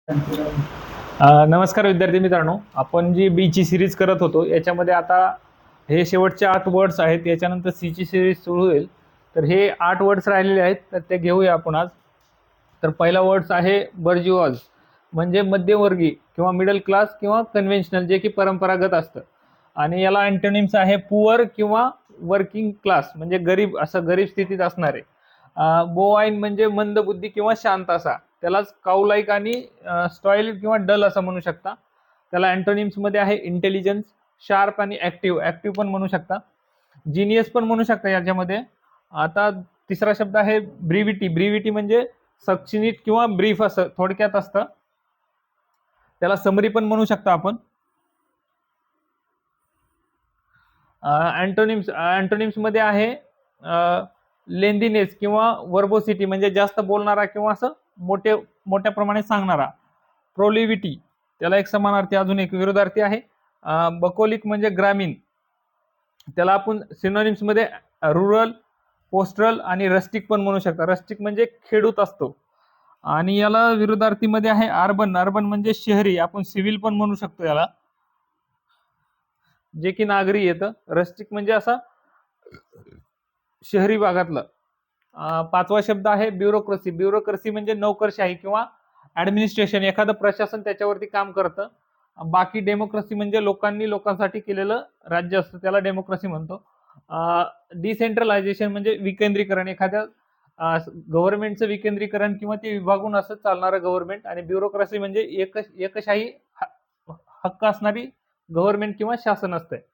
नमस्कार विद्यार्थी मित्रांनो, आपण जी बी ची सिरीज करत होतो याच्यामध्ये आता हे शेवटचे 8 वर्ड्स आहेत. याच्यानंतर सी ची सिरीज सुरू होईल. तर हे 8 वर्ड्स राहिलेले आहेत, तर ते घेऊया आपण आज. तर पहिला वर्ड्स आहे बर्ज्युआज, म्हणजे मध्यमवर्गीय किंवा मिडल क्लास किंवा कन्व्हेन्शनल, जे की परंपरागत असतं. आणि याला अँटोनिम्स आहे पुअर किंवा वर्किंग क्लास, म्हणजे गरीब, असं गरीब स्थितीत असणारे. बोवाईन म्हणजे मंदबुद्धी किंवा शांत असा, त्यालाच काउलाईक आणि स्टॉईल किंवा डल असं म्हणू शकता. त्याला अँटोनिम्स मध्ये आहे इंटेलिजन्स, शार्प आणि ऍक्टिव्ह. ऍक्टिव्ह पण म्हणू शकता, जिनियस पण म्हणू शकता याच्यामध्ये. आता तिसरा शब्द आहे ब्रिव्हिटी. ब्रिव्हिटी म्हणजे सक्षिणित किंवा ब्रीफ असं थोडक्यात असतं. त्याला समरी पण म्हणू शकता आपण. अँटोनिम्स मध्ये आहे लेंदीनेस किंवा वर्बोसिटी, म्हणजे जास्त बोलणारा किंवा असं मोठ्या प्रमाणे सांगणारा. प्रोलिव्हिटी, त्याला एक समानार्थी, अजून एक विरोधार्थी आहे. बकोलिक म्हणजे ग्रामीण, त्याला आपण सिनोनिम्स मध्ये रुरल, पोस्टल आणि रस्टिक पण म्हणू शकता. रस्टिक म्हणजे खेडूत असतो. आणि याला विरोधार्थीमध्ये आहे अर्बन. अर्बन म्हणजे शहरी, आपण सिव्हिल पण म्हणू शकतो याला, जे की नागरी येतं. रस्टिक म्हणजे असा शहरी भागातलं. पाचवा शब्द आहे ब्युरोक्रेसी. ब्युरोक्रेसी म्हणजे नोकरशाही किंवा ऍडमिनिस्ट्रेशन, एखादं प्रशासन त्याच्यावरती काम करतं. बाकी डेमोक्रेसी म्हणजे लोकांसाठी केलेलं राज्य असतं, त्याला डेमोक्रेसी म्हणतो. डिसेंट्रलायझेशन म्हणजे विकेंद्रीकरण, एखाद्या गव्हर्नमेंटचं विकेंद्रीकरण किंवा ते विभागून असं चालणारं गव्हर्नमेंट. आणि ब्युरोक्रेसी म्हणजे एकशाही हक्क असणारी गव्हर्नमेंट किंवा शासन असते.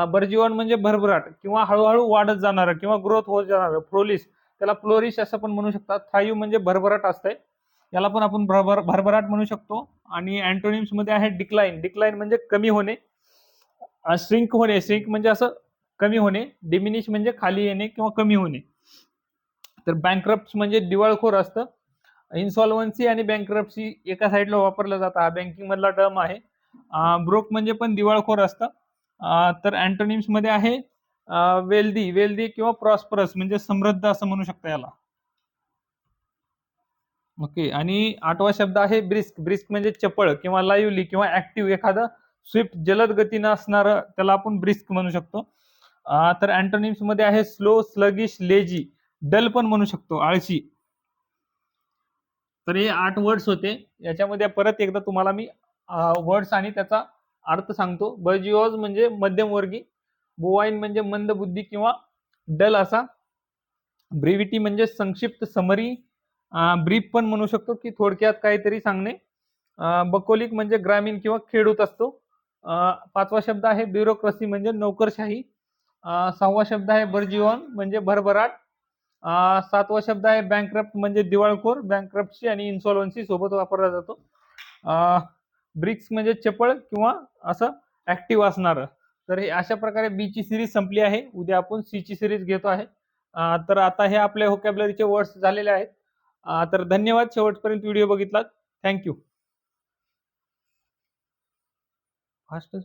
बर्जीवन म्हणजे भरभराट किंवा हळूहळू वाढत जाणारं किंवा ग्रोथ होत जाणारं. फ्लोरिश, त्याला फ्लोरिश असं पण म्हणू शकतात. थायू म्हणजे भरभराट असतंय, याला पण आपण भरभराट म्हणू शकतो. आणि अँटोनिम्स मध्ये आहे डिक्लाइन. डिक्लाइन म्हणजे कमी होणे. श्रिंक होणे, श्रिंक म्हणजे असं कमी होणे. डिमिनिश म्हणजे खाली येणे किंवा कमी होणे. तर बँकरप्ट म्हणजे दिवाळखोर असतं. इन्सॉल्व्हन्सी आणि बँकरप्सी एका साईडला वापरलं जातं, हा बँकिंग मधला टर्म आहे. ब्रोक म्हणजे पण दिवाळखोर असतं. तर अँटोनिम्स मध्ये आहे वेल्दी. वेल्दी किंवा प्रॉस्परस म्हणजे समृद्ध असं म्हणू शकता याला. ओके. आणि 8वा शब्द आहे ब्रिस्क. ब्रिस्क म्हणजे चपळ किंवा लाईव्हली किंवा ऍक्टिव्ह, एखादं स्विफ्ट जलद गतीनं असणारं, त्याला आपण ब्रिस्क म्हणू शकतो. तर अँटोनिम्स मध्ये आहे स्लो, स्लगिश, लेजी. डल पण म्हणू शकतो, आळशी. तर हे 8 वर्ड्स होते. याच्यामध्ये परत एकदा तुम्हाला मी वर्ड्स आणि त्याचा अर्थ सांगतो. बर्जिओज म्हणजे मध्यमवर्गीय, बोवाईन म्हणजे मंदबुद्धी किंवा डल असा, ब्रिव्हिटी म्हणजे संक्षिप्त समरी, ब्रीफ पण म्हणू शकतो की थोडक्यात काहीतरी सांगणे. बकोलिक म्हणजे ग्रामीण किंवा खेडूत असतो. पाचवा शब्द आहे ब्युरोक्रेसी म्हणजे नोकरशाही. सहावा शब्द आहे बर्जिओन म्हणजे भरभराट. सातवा शब्द आहे बँकरप्ट म्हणजे दिवाळखोर, बँकरप्टसी आणि इन्सॉल्व्हन्सी सोबत वापरला जातो. ब्रिक्स म्हणजे चपळ किंवा असं ऍक्टिव्ह असणार. तर हे अशा प्रकारे बी ची सिरीज संपली आहे. उद्या आपण सी ची सिरीज घेतो आहे. तर आता हे आपले व्होकॅब्युलरीचे वर्ड्स झालेले आहेत. तर धन्यवाद, शेवटपर्यंत व्हिडिओ बघितलात. थँक्यू. फास्ट